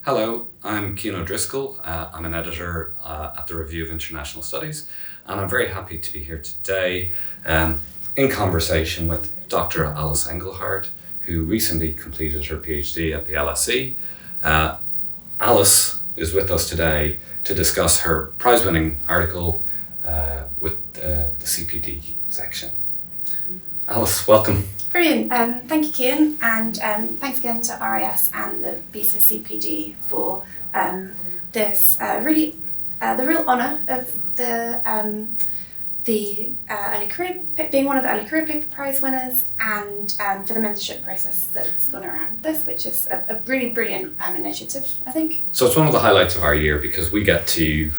Hello, I'm Cian O'Driscoll. I'm an editor at the Review of International Studies, and I'm very happy to be here today in conversation with Dr. Alice Engelhard, who recently completed her PhD at the LSE. Alice is with us today to discuss her prize-winning article with the CPD section. Alice, welcome. Brilliant. Thank you, Cian, and thanks again to RIS and the BISA CPD for this the real honour of the early career being one of the early career paper prize winners, and for the mentorship process that's gone around this, which is a really brilliant initiative, I think. So it's one of the highlights of our year because we get to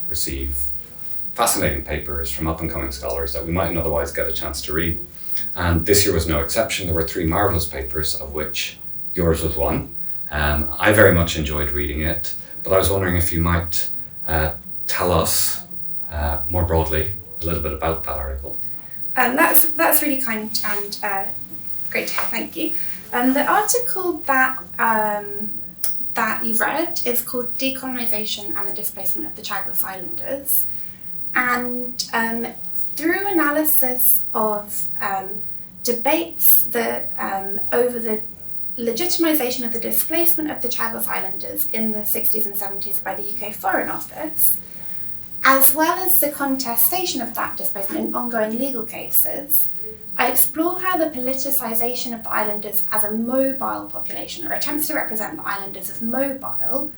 receive fascinating papers from up and coming scholars that we mightn't otherwise get a chance to read. And this year was no exception. There were 3 marvellous papers, of which yours was one. I very much enjoyed reading it, but I was wondering if you might tell us more broadly a little bit about that article. That's really kind and great to hear, thank you. The article that you've read is called Decolonisation and the Displacement of the Chagos Islanders. And through analysis of debates over the legitimisation of the displacement of the Chagos Islanders in the 60s and 70s by the UK Foreign Office, as well as the contestation of that displacement in ongoing legal cases, I explore how the politicisation of the islanders as a mobile population, or attempts to represent the islanders as mobile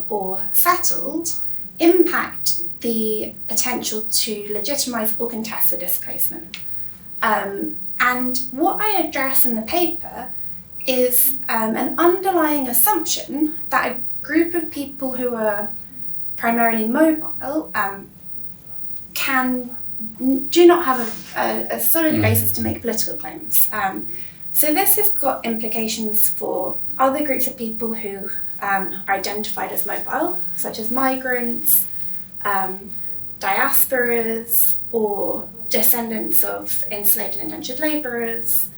or settled, impact the potential to legitimise or contest the displacement. And what I address in the paper is an underlying assumption that a group of people who are primarily mobile do not have a solid basis to make political claims. So this has got implications for other groups of people who are identified as mobile, such as migrants, diasporas, or descendants of enslaved and indentured labourers,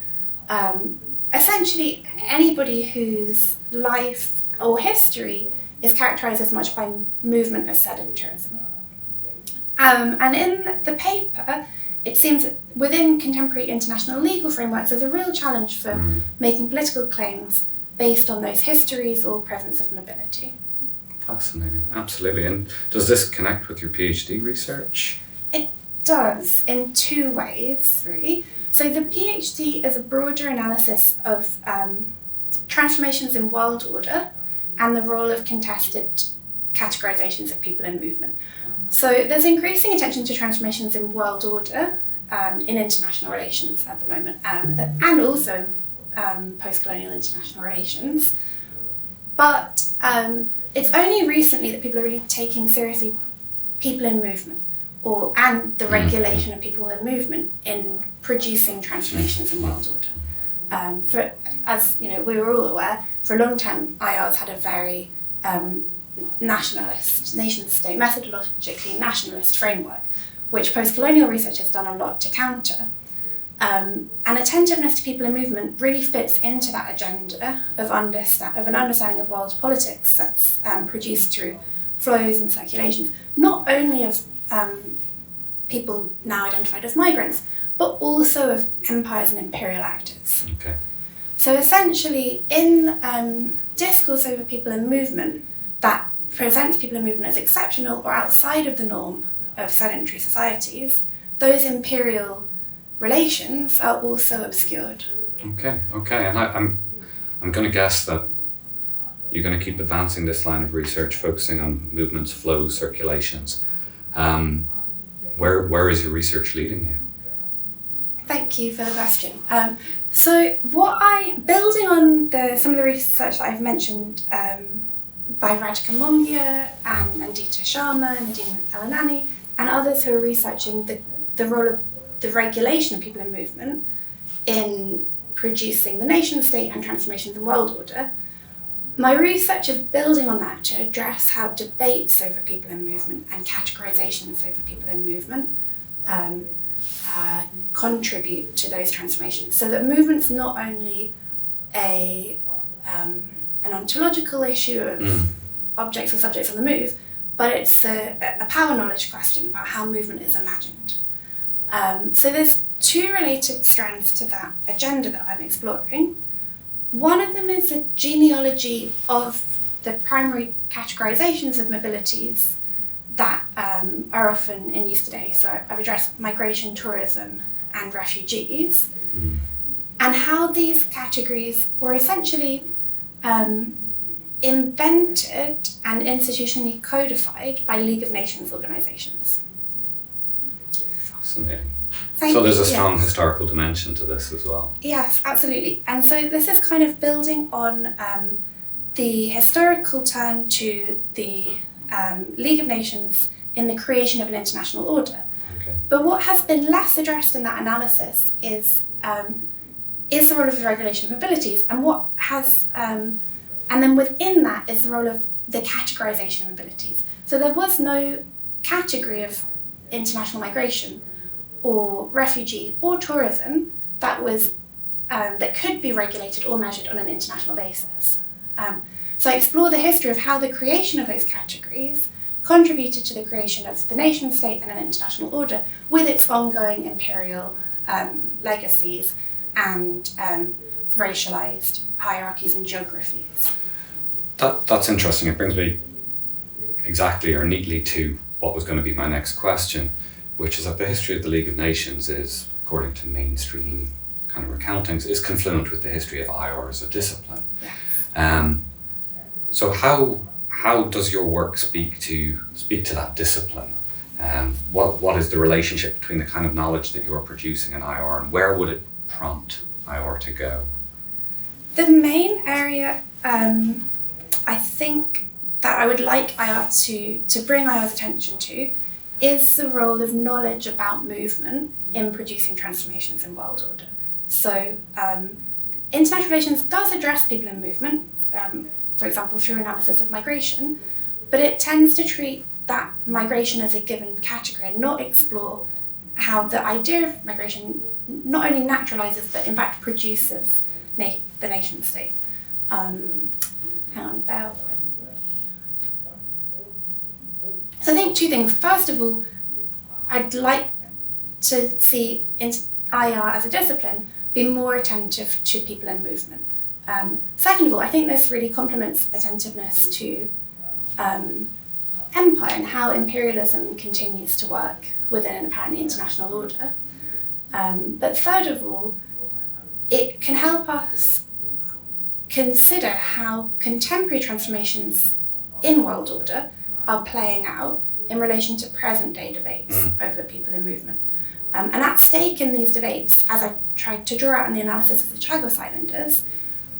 essentially anybody whose life or history is characterised as much by movement as sedentarism. And in the paper, it seems that within contemporary international legal frameworks, there's a real challenge for making political claims based on those histories or presence of mobility. Fascinating, absolutely. And does this connect with your PhD research? It does, in 2 ways, really. So the PhD is a broader analysis of transformations in world order and the role of contested categorisations of people in movement. So there's increasing attention to transformations in world order in international relations at the moment, and also in postcolonial international relations. But it's only recently that people are really taking seriously people in movement, and the regulation of people in movement in producing transformations in world order. As you know, we were all aware, for a long time IR's had a very nationalist, nation-state, methodologically nationalist framework, which postcolonial research has done a lot to counter. And attentiveness to people in movement really fits into that agenda of an understanding of world politics that's produced through flows and circulations, not only of people now identified as migrants, but also of empires and imperial actors. Okay. So essentially, in discourse over people in movement that presents people in movement as exceptional or outside of the norm of sedentary societies, those imperial relations are also obscured. Okay, and I'm going to guess that you're going to keep advancing this line of research, focusing on movements, flows, circulations. Where is your research leading you? Thank you for the question. So building on some of the research that I've mentioned by Radhika Mongia and Nandita Sharma, Nadine Elanani, and others who are researching the role of the regulation of people in movement in producing the nation state and transformations in world order, my research is building on that to address how debates over people in movement and categorizations over people in movement contribute to those transformations, so that movement's not only a an ontological issue of objects or subjects on the move, but it's a power knowledge question about how movement is imagined. So there's two related strands to that agenda that I'm exploring. One of them is the genealogy of the primary categorizations of mobilities that are often in use today. So I've addressed migration, tourism, and refugees, and how these categories were essentially invented and institutionally codified by League of Nations organizations. Fascinating. So there's a strong historical dimension to this as well. Yes, absolutely. And so this is kind of building on the historical turn to the League of Nations in the creation of an international order. Okay. But what has been less addressed in that analysis is the role of the regulation of mobilities, and what has, and then within that is the role of the categorization of mobilities. So there was no category of international migration or refugee or tourism that was that could be regulated or measured on an international basis. So I explore the history of how the creation of those categories contributed to the creation of the nation state and an international order with its ongoing imperial legacies and racialized hierarchies and geographies. That's interesting. It brings me exactly or neatly to what was going to be my next question, which is that the history of the League of Nations is, according to mainstream kind of recountings, is confluent with the history of IR as a discipline. Yes. So how does your work speak to that discipline? What is the relationship between the kind of knowledge that you're producing in IR, and where would it prompt IR to go? The main area I think that I would like IR to bring IR's attention to is the role of knowledge about movement in producing transformations in world order. So international relations does address people in movement, for example through analysis of migration, but it tends to treat that migration as a given category and not explore how the idea of migration not only naturalizes but in fact produces the nation state. Hang on, bear with me. So I think two things. First of all, I'd like to see IR as a discipline be more attentive to people in movement. Second of all, I think this really complements attentiveness to empire and how imperialism continues to work within an apparently international order. But third of all, it can help us consider how contemporary transformations in world order are playing out in relation to present day debates over people in movement. And at stake in these debates, as I tried to draw out in the analysis of the Chagos Islanders,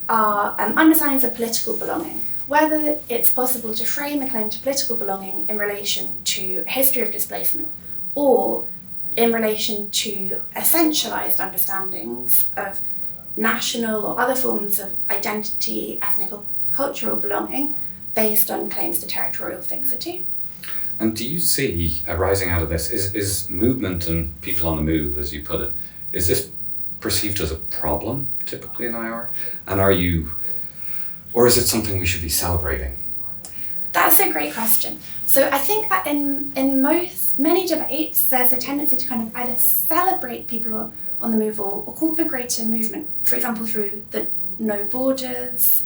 are understandings of political belonging, whether it's possible to frame a claim to political belonging in relation to a history of displacement or in relation to essentialized understandings of national or other forms of identity, ethnic or cultural belonging based on claims to territorial fixity. And do you see, arising out of this, is movement and people on the move, as you put it, is this perceived as a problem typically in IR? And or is it something we should be celebrating? That's a great question. So I think that in many debates, there's a tendency to kind of either celebrate people on the move or call for greater movement, for example, through the no borders,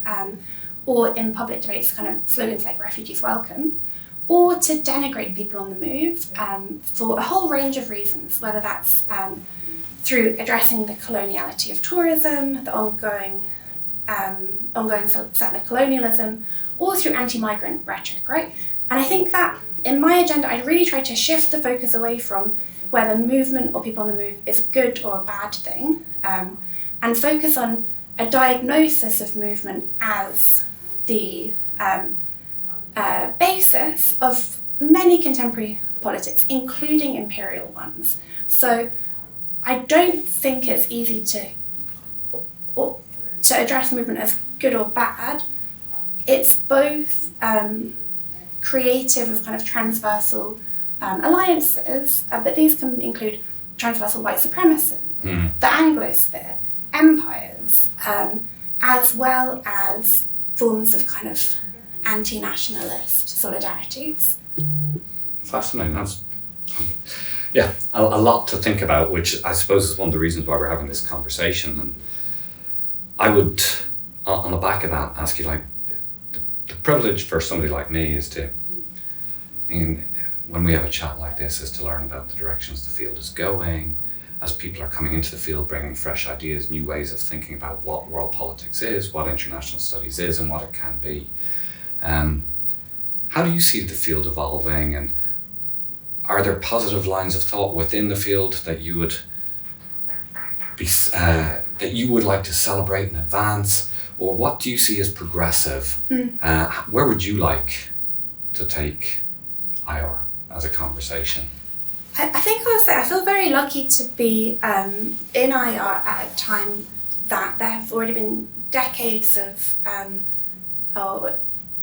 or in public debates, kind of slogans like refugees welcome, or to denigrate people on the move for a whole range of reasons, whether that's through addressing the coloniality of tourism, the ongoing settler colonialism, or through anti-migrant rhetoric, right? And I think that in my agenda, I really try to shift the focus away from whether movement or people on the move is a good or a bad thing, and focus on a diagnosis of movement as the basis of many contemporary politics, including imperial ones. So I don't think it's easy to address movement as good or bad. It's both creative of kind of transversal alliances, but these can include transversal white supremacy, the Anglosphere, empires, as well as forms of kind of anti-nationalist solidarities. Fascinating. That's a lot to think about, which I suppose is one of the reasons why we're having this conversation. And I would, on the back of that, ask you, like, the privilege for somebody like me is to, when we have a chat like this, is to learn about the directions the field is going, as people are coming into the field, bringing fresh ideas, new ways of thinking about what world politics is, what international studies is, and what it can be. How do you see the field evolving, and are there positive lines of thought within the field that you would like to celebrate and advance, or what do you see as progressive? Where would you like to take IR as a conversation? I think I'll say I feel very lucky to be in IR at a time that there have already been decades of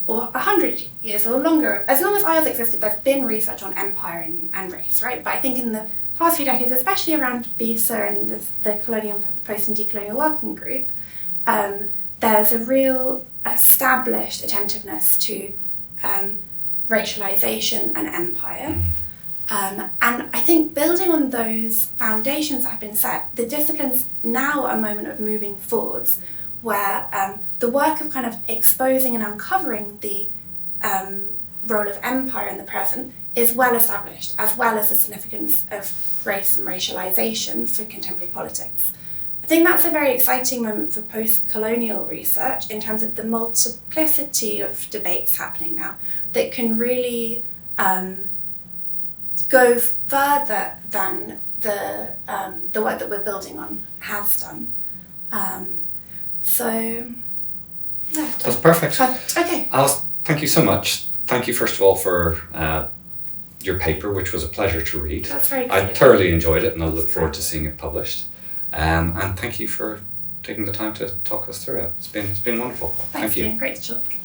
or 100 years or longer. As long as IR's existed, there's been research on empire and race, right? But I think in the past few decades, especially around BISA and the colonial, post and decolonial working group, there's a real established attentiveness to racialization and empire. And I think building on those foundations that have been set, the discipline's now at a moment of moving forwards, where the work of kind of exposing and uncovering the role of empire in the present is well established, as well as the significance of race and racialization for contemporary politics. I think that's a very exciting moment for post-colonial research in terms of the multiplicity of debates happening now that can really go further than the work that we're building on has done. That's perfect. Okay. Alice, thank you so much. Thank you, first of all, for your paper, which was a pleasure to read. That's very good. I thoroughly enjoyed it, and I look forward to seeing it published. And thank you for taking the time to talk us through it. It's been wonderful. Thank you. Thank you. It's been great to talk.